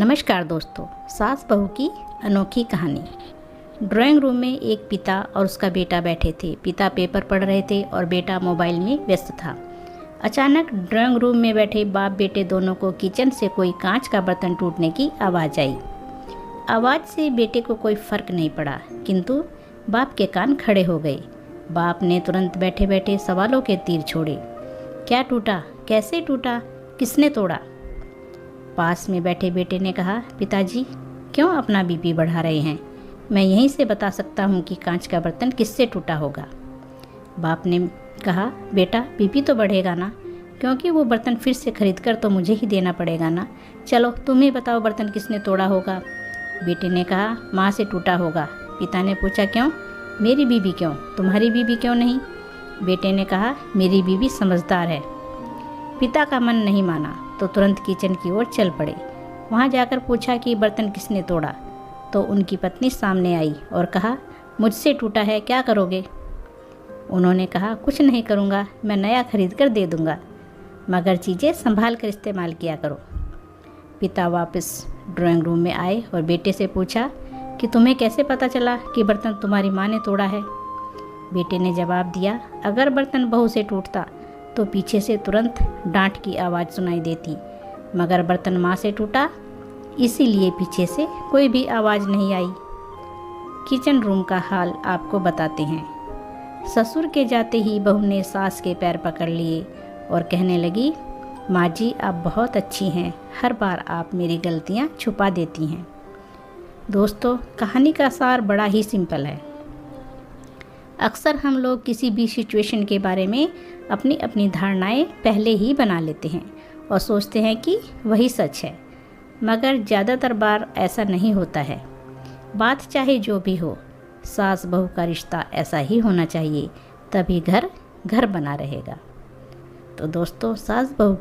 नमस्कार दोस्तों, सास बहू की अनोखी कहानी। ड्राइंग रूम में एक पिता और उसका बेटा बैठे थे। पिता पेपर पढ़ रहे थे और बेटा मोबाइल में व्यस्त था। अचानक ड्राइंग रूम में बैठे बाप बेटे दोनों को किचन से कोई कांच का बर्तन टूटने की आवाज़ आई। आवाज़ से बेटे को कोई फर्क नहीं पड़ा, किंतु बाप के कान खड़े हो गए। बाप ने तुरंत बैठे बैठे सवालों के तीर छोड़े। क्या टूटा? कैसे टूटा? किसने तोड़ा? पास में बैठे बेटे ने कहा, पिताजी क्यों अपना बीपी बढ़ा रहे हैं? मैं यहीं से बता सकता हूँ कि कांच का बर्तन किससे टूटा होगा। बाप ने कहा, बेटा बीपी तो बढ़ेगा ना, क्योंकि वो बर्तन फिर से खरीद कर तो मुझे ही देना पड़ेगा ना। चलो तुम ही बताओ बर्तन किसने तोड़ा होगा। बेटे ने कहा, माँ से टूटा होगा। पिता ने पूछा, क्यों? मेरी बीबी क्यों? तुम्हारी बीबी क्यों नहीं? बेटे ने कहा, मेरी बीबी समझदार है। पिता का मन नहीं माना तो तुरंत किचन की ओर चल पड़े। वहाँ जाकर पूछा कि बर्तन किसने तोड़ा, तो उनकी पत्नी सामने आई और कहा, मुझसे टूटा है, क्या करोगे? उन्होंने कहा, कुछ नहीं करूँगा, मैं नया खरीद कर दे दूँगा, मगर चीज़ें संभाल कर इस्तेमाल किया करो। पिता वापस ड्राइंग रूम में आए और बेटे से पूछा कि तुम्हें कैसे पता चला कि बर्तन तुम्हारी माँ ने तोड़ा है? बेटे ने जवाब दिया, अगर बर्तन बहू से टूटता तो पीछे से तुरंत डांट की आवाज़ सुनाई देती, मगर बर्तन माँ से टूटा, इसीलिए पीछे से कोई भी आवाज़ नहीं आई। किचन रूम का हाल आपको बताते हैं। ससुर के जाते ही बहू ने सास के पैर पकड़ लिए और कहने लगी, माँ जी आप बहुत अच्छी हैं, हर बार आप मेरी गलतियाँ छुपा देती हैं। दोस्तों, कहानी का सार बड़ा ही सिंपल है। अक्सर हम लोग किसी भी सिचुएशन के बारे में अपनी अपनी धारणाएं पहले ही बना लेते हैं और सोचते हैं कि वही सच है, मगर ज़्यादातर बार ऐसा नहीं होता है। बात चाहे जो भी हो, सास बहू का रिश्ता ऐसा ही होना चाहिए, तभी घर घर बना रहेगा। तो दोस्तों, सास बहू